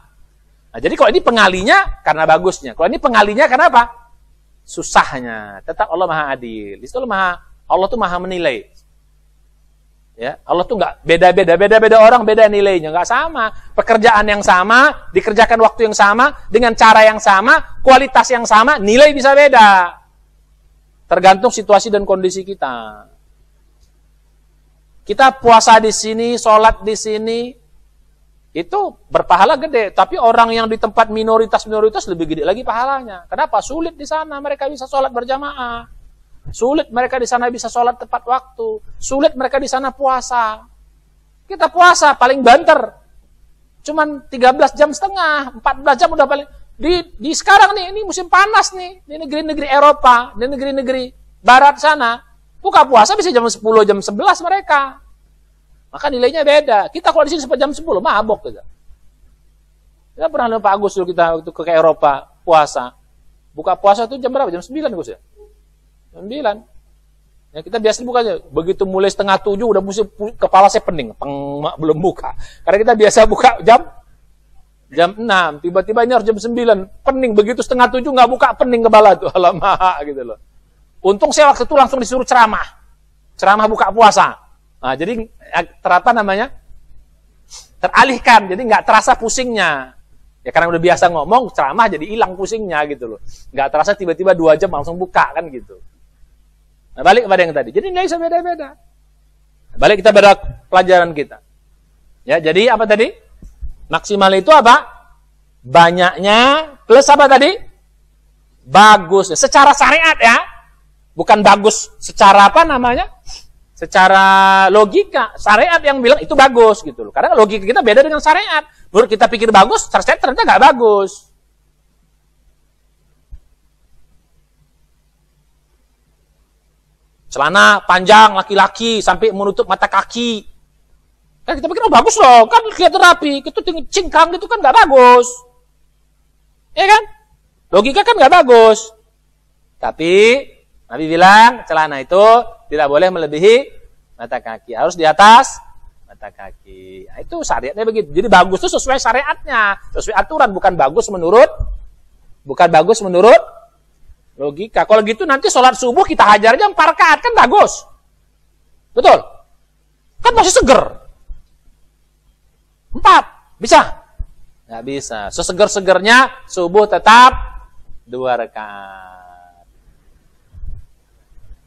Nah, jadi kalau ini pengalinya karena bagusnya. Kalau ini pengalinya karena apa? Susahnya. Tetap Allah Maha Adil. Di situ Allah tuh Maha menilai. Ya, Allah tuh nggak beda orang beda nilainya, nggak sama. Pekerjaan yang sama, dikerjakan waktu yang sama, dengan cara yang sama, kualitas yang sama, nilai bisa beda. Tergantung situasi dan kondisi kita. Kita puasa di sini, sholat di sini, itu berpahala gede. Tapi orang yang di tempat minoritas lebih gede lagi pahalanya. Kenapa? Sulit di sana mereka bisa sholat berjamaah. Sulit mereka di sana bisa sholat tepat waktu. Sulit mereka di sana puasa. Kita puasa paling banter. Cuman 13 jam setengah, 14 jam udah paling. Di sekarang nih, ini musim panas nih. Di negeri-negeri Eropa, di negeri-negeri barat sana. Buka puasa bisa jam 10, jam 11 mereka. Maka nilainya beda. Kita kalau di sini sampai jam 10, mabok kita. Kita pernah Pak Agus dulu kita waktu ke Eropa puasa. Buka puasa itu jam berapa? Jam 9 Gus ya? 9. Ya, kita biasa bukanya. Begitu mulai 6:30 udah mesti kepala saya pening. Belum buka. Karena kita biasa buka jam 6. Tiba-tiba ini harus jam 9. Pening. Begitu 6:30 nggak buka, pening kepala tuh. Alamak gitu loh. Untung saya waktu itu langsung disuruh ceramah. Ceramah buka puasa. Nah, jadi apa namanya? Teralihkan. Jadi nggak terasa pusingnya. Ya karena udah biasa ngomong, ceramah jadi hilang pusingnya gitu loh. Nggak terasa tiba-tiba 2 jam langsung buka kan gitu. Nah, balik kepada yang tadi. Jadi nggak bisa beda-beda. Balik kita pada pelajaran kita. Ya, jadi apa tadi? Maksimal itu apa? Banyaknya plus apa tadi? Bagus. Secara syariat ya. Bukan bagus secara apa namanya? Secara logika. Syariat yang bilang itu bagus gitu loh. Karena logika kita beda dengan syariat. Menurut kita pikir bagus, syariat ternyata nggak bagus. Celana panjang laki-laki sampai menutup mata kaki. Kan kita pikir oh bagus loh, kan kelihatan rapi. Itu cingkrang gitu kan nggak bagus. Ya kan? Logika kan nggak bagus. Tapi Nabi bilang celana itu tidak boleh melebihi mata kaki, harus di atas mata kaki. Nah, itu syariatnya begitu. Jadi bagus itu sesuai syariatnya, sesuai aturan, bukan bagus menurut logika. Kalau gitu nanti sholat subuh kita hajar aja 4 rakaat kan bagus. Betul? Kan masih seger. 4. Bisa? Nggak bisa. Seseger-segernya subuh tetap 2 rakaat.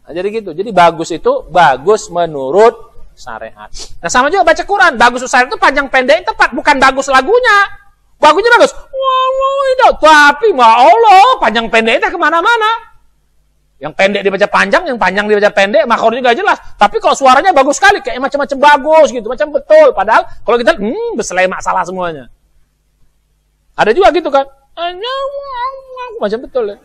Nah, jadi gitu. Jadi bagus itu bagus menurut syariat. Nah sama juga baca Quran. Bagus syariat itu panjang pendek tepat. Bukan bagus lagunya. Bagusnya bagus. Wah, tapi Allah panjang pendeknya kemana-mana. Yang pendek dibaca panjang, yang panjang dibaca pendek, makrotnya nggak jelas. Tapi kalau suaranya bagus sekali, kayak macam-macam bagus gitu, macam betul. Padahal kalau kita berselemak salah semuanya. Ada juga gitu kan? Macam betul ya.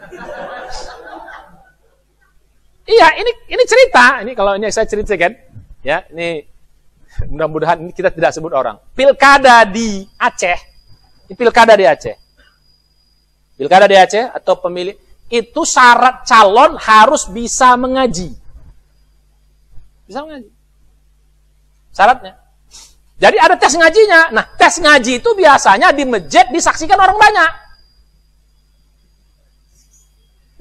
Iya, ini cerita. Ini kalau ini saya ceritakan, ya ini mudah-mudahan ini kita tidak sebut orang. Pilkada di Aceh. Pilkada di Aceh. Pilkada di Aceh atau pemilih itu syarat calon harus bisa mengaji. Bisa mengaji. Syaratnya. Jadi ada tes ngajinya. Nah, tes ngaji itu biasanya di masjid disaksikan orang banyak.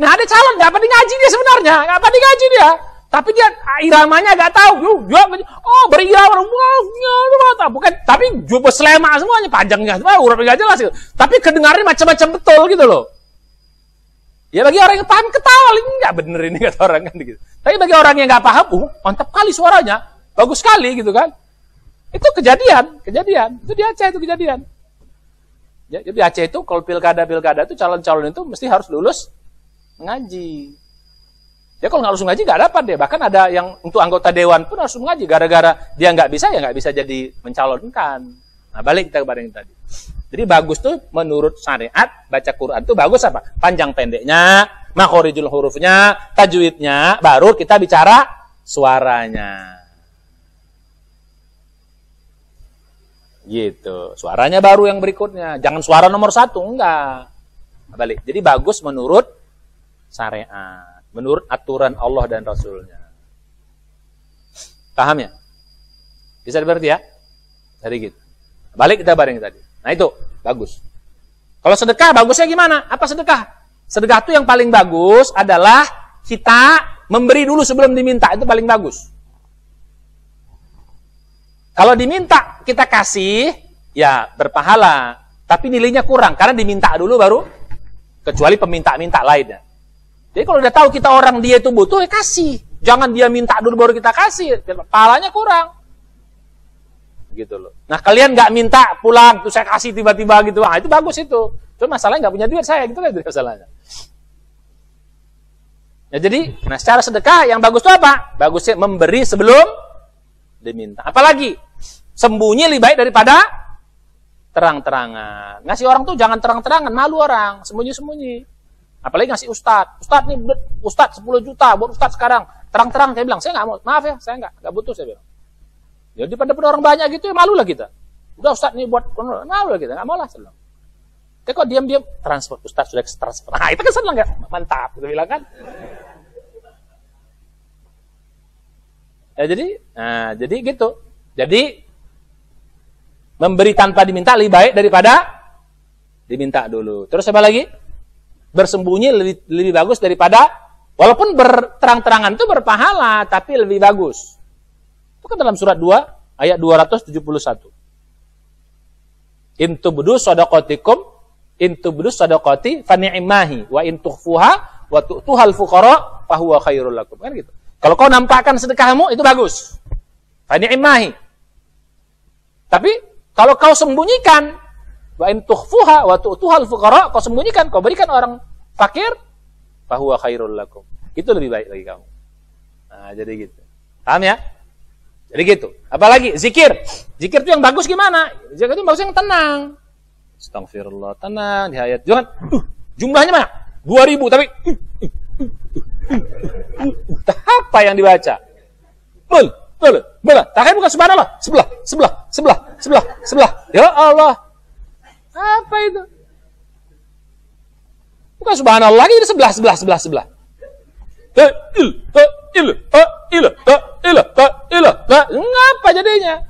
Nah, ada calon nggak apa ngaji dia sebenarnya, nggak apa ngaji dia. Tapi dia iramanya nggak tahu. Oh berirama, bukan. Tapi juga selema semuanya, panjangnya semua, hurufnya nggak jelas. Gitu. Tapi kedengarannya macam-macam betul gitu loh. Ya bagi orang yang paham ketawa, ini nggak bener ini kata orang kan gitu. Tapi bagi orang yang nggak paham, mantap kali suaranya, bagus sekali gitu kan. Itu kejadian. Itu di Aceh itu kejadian. Ya, jadi Aceh itu kalau pilkada itu calon-calon itu mesti harus lulus ngaji. Ya kalau nggak lulus ngaji nggak dapat deh. Bahkan ada yang untuk anggota dewan pun harus ngaji. Gara-gara dia nggak bisa ya nggak bisa jadi mencalonkan. Nah balik kita kepada yang tadi. Jadi bagus tuh menurut syariat baca Quran tuh bagus apa? Panjang pendeknya, makhorijul hurufnya, tajwidnya, baru kita bicara suaranya. Gitu. Suaranya baru yang berikutnya. Jangan suara nomor 1, enggak. Balik. Jadi bagus menurut syariat, menurut aturan Allah dan Rasulnya. Paham ya? Bisa diberti ya? Jadi gitu. Balik kita bareng tadi. Nah itu, bagus. Kalau sedekah, bagusnya gimana? Apa sedekah? Sedekah itu yang paling bagus adalah kita memberi dulu sebelum diminta. Itu paling bagus. Kalau diminta, kita kasih, ya berpahala. Tapi nilainya kurang, karena diminta dulu baru, kecuali peminta-minta lainnya. Jadi kalau udah tahu kita orang dia itu butuh, ya kasih. Jangan dia minta dulu baru kita kasih. Pahalanya kurang. Gitu loh. Nah kalian nggak minta pulang tuh saya kasih tiba-tiba gitu, itu bagus itu. Cuma masalahnya nggak punya duit saya gitu kan masalahnya. Ya jadi, nah secara sedekah yang bagus itu apa? Bagusnya memberi sebelum diminta. Apalagi sembunyi lebih baik daripada terang-terangan. Ngasih orang tuh jangan terang-terangan, malu orang, sembunyi-sembunyi. Apalagi ngasih ustadz nih, ustadz 10 juta buat ustadz sekarang. Terang-terang saya bilang, saya nggak mau, maaf ya, saya nggak butuh saya bilang. Jadi pada orang banyak gitu ya malu lah kita. Udah ustadz nih buat malu lah kita, nggak mau lah senang. Tapi kok diam-diam transfer ustadz sudah transfer. Nah itu kan senang nggak? Mantap, kita bilang kan. Ya jadi gitu. Jadi memberi tanpa diminta lebih baik daripada diminta dulu. Terus apa lagi? Bersembunyi lebih bagus daripada walaupun berterang-terangan itu berpahala tapi lebih bagus. Itu kan dalam surat 2 ayat 271. In tubdu shadaqati fa ni'mahi wa in tukhfuha wa tu'tuhal fuqara fa huwa khairul lakum. Kan gitu. Kalau kau nampakkan sedekahmu itu bagus. Fa ni'mahi. Tapi kalau kau sembunyikan wa in tukhfuha wa tu'tuhal fuqara, kau sembunyikan, kau berikan orang fakir fa huwa khairul lakum. Itu lebih baik bagi kamu. Nah, jadi gitu. Paham ya? Jadi gitu. Apalagi zikir. Zikir itu yang bagus gimana? Zikir itu bagus yang tenang. Astagfirullah, tenang di ayat. Jangan jumlahnya banyak. 2000 tapi apa yang dibaca? Betul. Takkan bukan subhanallah. Sebelah. Ya Allah. Apa itu? Bukan subhanallah lagi, ini sebelah. Ngapa jadinya?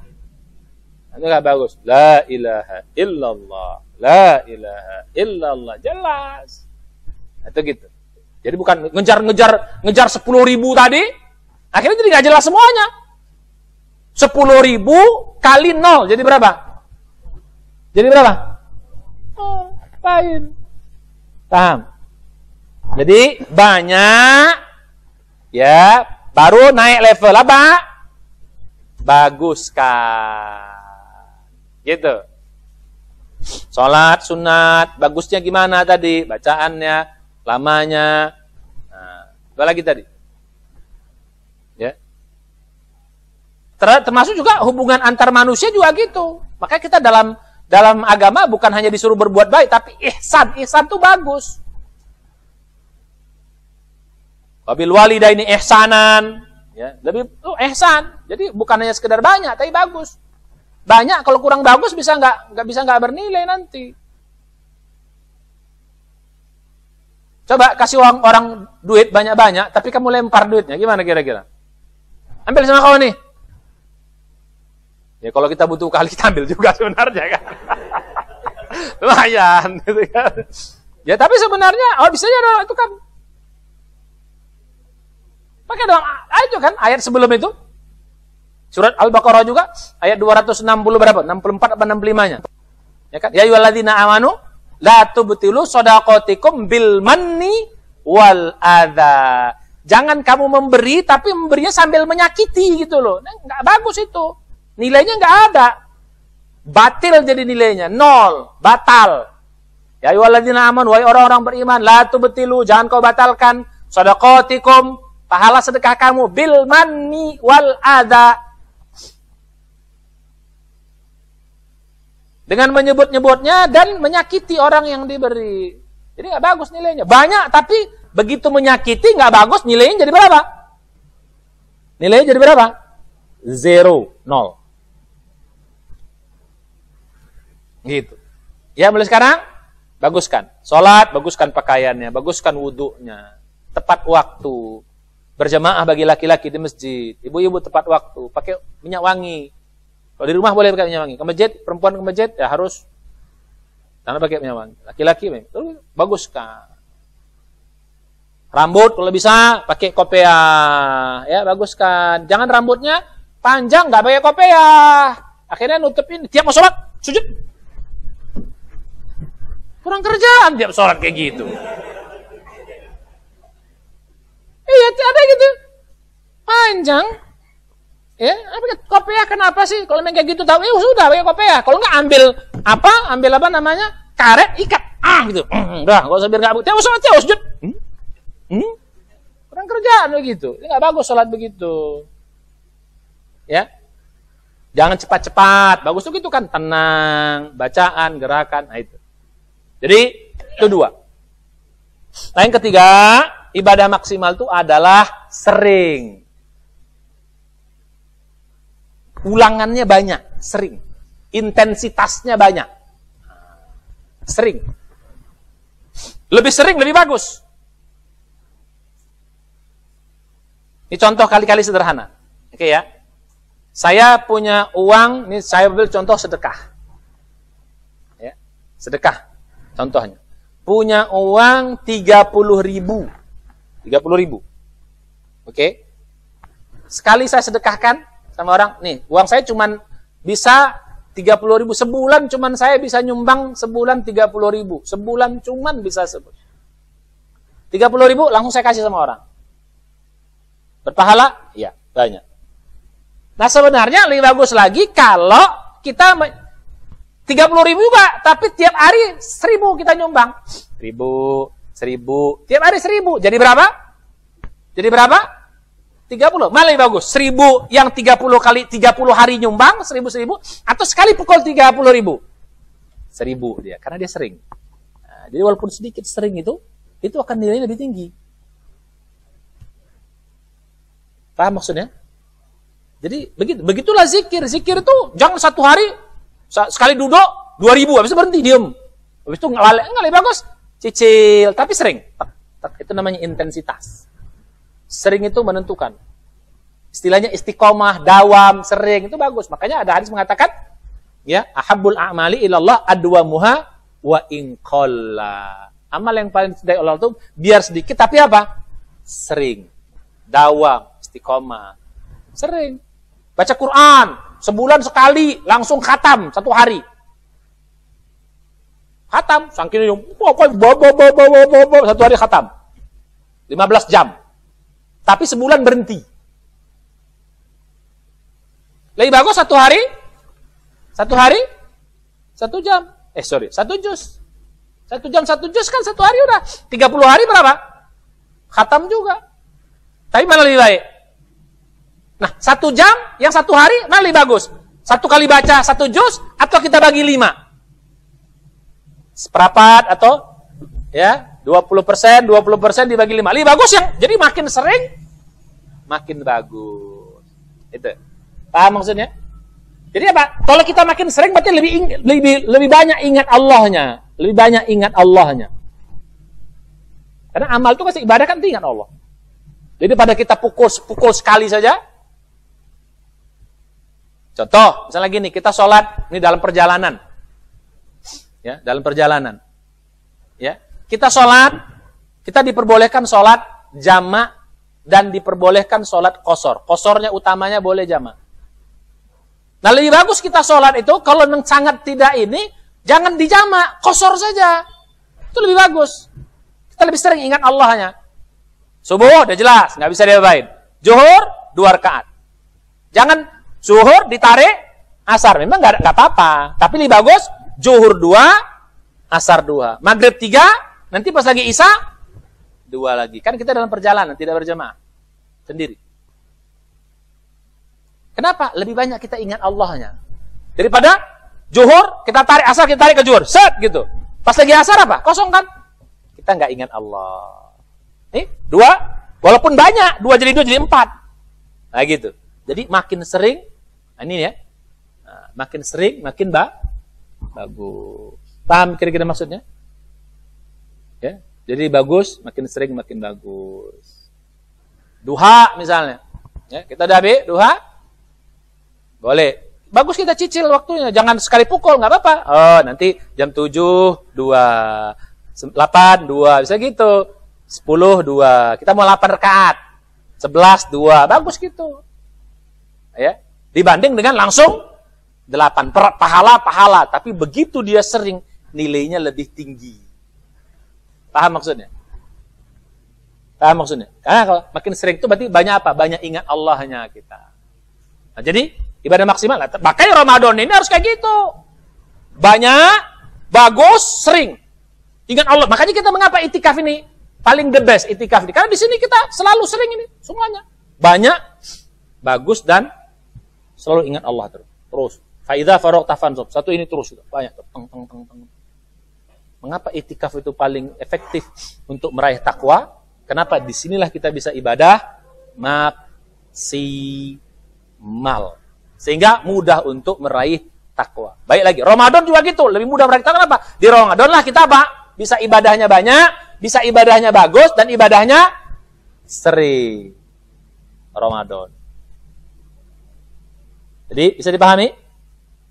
Itu nggak bagus. La ilaha illallah. Jelas. Itu gitu. Jadi bukan ngejar 10.000 tadi, akhirnya jadi nggak jelas semuanya. 10.000 kali 0 jadi berapa? Oh, lain. Paham? Jadi banyak ya, baru naik level apa? Baguskan. Gitu. Sholat sunat, bagusnya gimana tadi? Bacaannya, lamanya. Nah, apa lagi tadi? Ya. Termasuk juga hubungan antar manusia juga gitu. Makanya kita dalam agama bukan hanya disuruh berbuat baik, tapi ihsan. Ihsan itu bagus. Wabil walidaini ihsanan, ya, lebih ihsan. Jadi bukan hanya sekedar banyak, tapi bagus. Banyak kalau kurang bagus bisa nggak bernilai nanti. Coba kasih orang duit banyak-banyak, tapi kamu lempar duitnya, gimana kira-kira? Ambil sama kau nih. Ya kalau kita butuh kali kita ambil juga sebenarnya kan. Lumayan, gitu kan. Ya tapi sebenarnya bisa aja itu kan. Pakai dong, Itu kan ayat sebelum itu. Surat Al-Baqarah juga ayat 260 berapa? 64 apa 65-nya. Ya kan? Ya ayyuhalladzina amanu la tubtilu shadaqatikum bil manni wal adza. Jangan kamu memberi tapi memberinya sambil menyakiti gitu loh. Enggak bagus itu. Nilainya enggak ada. Batil jadi nilainya, nol, batal. Ya ayyuhalladzina amanu, wahai orang-orang beriman, la tubtilu, jangan kau batalkan shadaqatikum, pahala sedekah kamu bil manni wal adza. Dengan menyebut-nyebutnya dan menyakiti orang yang diberi. Jadi nggak bagus nilainya. Banyak, tapi begitu menyakiti nggak bagus, nilainya jadi berapa? Nilainya jadi berapa? 0, 0. Gitu. Ya, mulai sekarang, baguskan. Sholat, baguskan pakaiannya, baguskan wudhunya. Tepat waktu. Berjamaah bagi laki-laki di masjid. Ibu-ibu tepat waktu. Pakai minyak wangi. Kalau di rumah boleh pakai minyak wangi. Ke masjid, perempuan ke masjid, ya harus karena pakai minyak wangi. Laki-laki, baguskan. Rambut, kalau bisa, pakai kopiah. Ya, baguskan. Jangan rambutnya panjang, nggak pakai kopiah. Akhirnya nutupin. Tiap mau sholat, sujud. Kurang kerjaan tiap sholat kayak gitu. Iya, ada gitu. Panjang. Ya, kopiah kenapa sih? Kalau kayak gitu tahu, sudah pakai kopiah. Kalau enggak ambil apa namanya? Karet, ikat. Gitu. Udah, enggak usah biar enggak tiap sholat tiap sujud. Kurang kerjaan begitu. Ini enggak bagus sholat begitu. Ya. Jangan cepat-cepat. Bagus tuh gitu kan, tenang, bacaan, gerakan, nah itu. Jadi, itu dua. Nah, yang ketiga, ibadah maksimal itu adalah sering. Ulangannya banyak, sering. Intensitasnya banyak. Sering. Lebih sering, lebih bagus. Ini contoh kali-kali sederhana. Oke ya. Saya punya uang, ini saya ambil contoh sedekah. Ya, sedekah. Contohnya. Punya uang 30.000. 30.000. Oke. Sekali saya sedekahkan sama orang, nih, uang saya cuman bisa 30.000 sebulan, cuman saya bisa nyumbang sebulan 30.000. Sebulan cuman bisa 30.000 langsung saya kasih sama orang. Berpahala? Iya, banyak. Nah, sebenarnya lebih bagus lagi kalau kita 30.000 juga, tapi tiap hari 1.000 kita nyumbang. 1.000, tiap hari 1.000. Jadi berapa? Jadi berapa? 30. Malah lebih bagus. 1.000 yang 30 kali 30 hari nyumbang, 1.000, atau sekali pukul 30.000. 1.000 dia, karena dia sering. Nah, jadi walaupun sedikit sering itu akan nilainya lebih tinggi. Paham maksudnya? Jadi begitulah zikir. Zikir itu jangan satu hari sekali duduk 2.000, habis itu berhenti diam. Habis itu enggak lebih bagus. Cicil, tapi sering. Itu namanya intensitas. Sering itu menentukan. Istilahnya istiqomah, dawam, sering itu bagus. Makanya ada hadis mengatakan, ya, ahabbul a'mali ilallah adwamuha wa in qalla. Amal yang paling dicintai Allah itu biar sedikit tapi apa? Sering. Dawam, istiqomah. Sering. Baca Quran sebulan sekali, langsung khatam satu hari. Khatam, saking satu hari khatam. 15 jam. Tapi sebulan berhenti. Lebih bagus satu hari, 1 jam. 1 juz. 1 jam, 1 juz kan 1 hari udah. 30 hari berapa? Khatam juga. Tapi mana lebih baik? Nah, 1 jam, yang 1 hari, mana lebih bagus? 1 kali baca 1 juz, atau kita bagi 5? Seperempat, atau ya 20% dibagi 5. Lebih bagus yang, jadi makin sering, makin bagus. Itu. Paham maksudnya? Jadi apa? Kalau kita makin sering, berarti lebih banyak ingat Allahnya. Lebih banyak ingat Allahnya. Karena amal itu kasih ibadah kan ingat Allah. Jadi pada kita pukul sekali saja. Contoh, misalnya gini, kita sholat, ini dalam perjalanan. Ya, dalam perjalanan. Ya. Kita sholat, kita diperbolehkan sholat jamak dan diperbolehkan sholat qasar. Qasarnya utamanya boleh jamaah. Nah, lebih bagus kita sholat itu kalau sangat tidak ini, jangan dijamak, qasar saja. Itu lebih bagus. Kita lebih sering ingat Allahnya. Subuh udah jelas, nggak bisa diapain. Zuhur 2 rakaat. Jangan zuhur ditarik asar, memang nggak apa-apa. Tapi lebih bagus zuhur 2, asar 2. Maghrib 3, nanti pas lagi isya 2 lagi. Kan kita dalam perjalanan, tidak berjamaah. Sendiri. Kenapa? Lebih banyak kita ingat Allahnya. Daripada zuhur, kita tarik asar, kita tarik ke zuhur. Set gitu. Pas lagi asar apa? Kosong kan? Kita nggak ingat Allah. Nih, 2, walaupun banyak, 2 jadi 2 jadi 4. Nah gitu. Jadi makin sering, nah ini ya, nah, makin sering, makin bagus. Paham kira-kira maksudnya? Ya, jadi bagus, makin sering, makin bagus. Duha misalnya, ya, kita udah habis duha, boleh. Bagus kita cicil waktunya, jangan sekali pukul, nggak apa-apa. Oh, nanti jam 7, 2, 8, 2, bisa gitu. 10, 2. Kita mau 8 rakaat. 11, 2. Bagus gitu. Ya, dibanding dengan langsung 8. Pahala. Tapi begitu dia sering, nilainya lebih tinggi. Paham maksudnya? Paham maksudnya? Karena kalau makin sering itu berarti banyak apa? Banyak ingat Allahnya kita. Nah, jadi ibadah maksimal. Makanya Ramadan ini harus kayak gitu. Banyak, bagus, sering. Ingat Allah. Makanya kita mengapa itikaf ini paling the best itikaf ini? Karena di sini kita selalu sering ini semuanya. Banyak, bagus dan selalu ingat Allah terus. Faidza faragta fansab. Satu ini terus juga. Banyak. Mengapa itikaf itu paling efektif untuk meraih takwa? Kenapa? Disinilah kita bisa ibadah maksimal. Sehingga mudah untuk meraih takwa. Baik lagi, Ramadan juga gitu. Lebih mudah meraih takwa. Kenapa? Di Ramadan lah kita apa? Bisa ibadahnya banyak, bisa ibadahnya bagus, dan ibadahnya sering. Ramadan. Jadi bisa dipahami?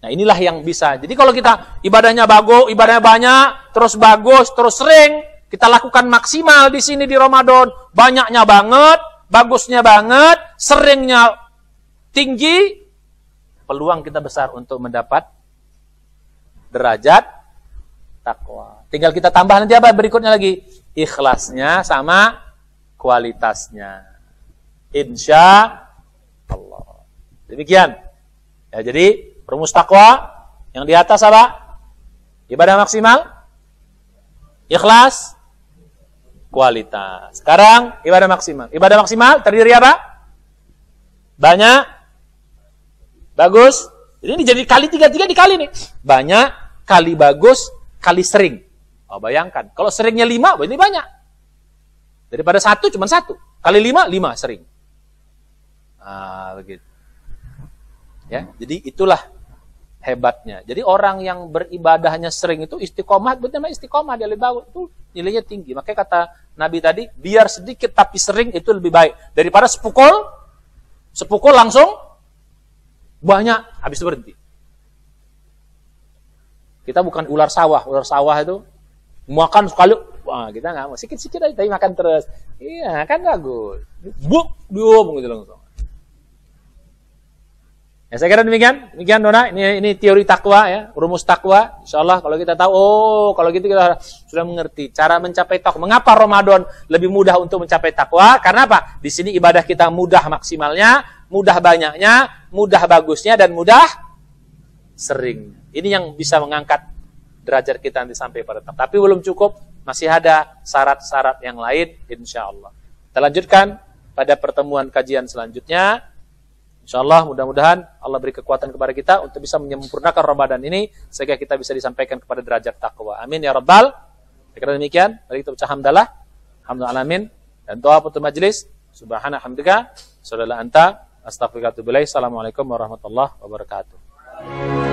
Nah inilah yang bisa. Jadi kalau kita ibadahnya bagus, ibadahnya banyak, terus bagus, terus sering, kita lakukan maksimal di sini di Ramadan, banyaknya banget, bagusnya banget, seringnya tinggi, peluang kita besar untuk mendapat derajat takwa. Tinggal kita tambah nanti apa berikutnya lagi? Ikhlasnya sama kualitasnya. Insya Allah. Demikian. Ya, jadi rumus takwa yang di atas apa? Ibadah maksimal, ikhlas, kualitas. Sekarang ibadah maksimal. Ibadah maksimal terdiri apa? Banyak, bagus. Jadi ini jadi kali 3 dikali nih. Banyak, kali bagus, kali sering. Oh, bayangkan. Kalau seringnya 5, berarti banyak. Daripada 1, cuma 1. Kali 5, 5 sering. Begitu. Ya, jadi itulah hebatnya. Jadi orang yang beribadahnya sering itu istiqomah, betul namanya istiqomah, dia lebih bagus. Itu nilainya tinggi. Makanya kata Nabi tadi, biar sedikit tapi sering itu lebih baik. Daripada sepukul langsung banyak, habis itu berhenti. Kita bukan ular sawah itu makan sekali, wah kita nggak mau, sikit-sikit aja tapi makan terus. Iya, kan bagus. Buk, gitu langsung. Ya, saya kira demikian Dona. Ini teori takwa ya, rumus takwa. Insyaallah kalau kita tahu, kalau gitu kita sudah mengerti cara mencapai takwa. Mengapa Ramadan lebih mudah untuk mencapai takwa? Karena apa? Di sini ibadah kita mudah maksimalnya, mudah banyaknya, mudah bagusnya, dan mudah sering. Ini yang bisa mengangkat derajat kita nanti sampai pada takwa. Tapi belum cukup, masih ada syarat-syarat yang lain, insyaallah. Kita lanjutkan pada pertemuan kajian selanjutnya. InsyaAllah mudah-mudahan Allah beri kekuatan kepada kita untuk bisa menyempurnakan Ramadan ini sehingga kita bisa disampaikan kepada derajat takwa. Amin ya Rabbal. Sekiranya demikian, mari kita ucap hamdalah. Alhamdulillah dan doa putus majelis. Subhana hamdika, sallallahu anta, astaghfiruka wa atubu ilaik. Assalamualaikum warahmatullahi wabarakatuh.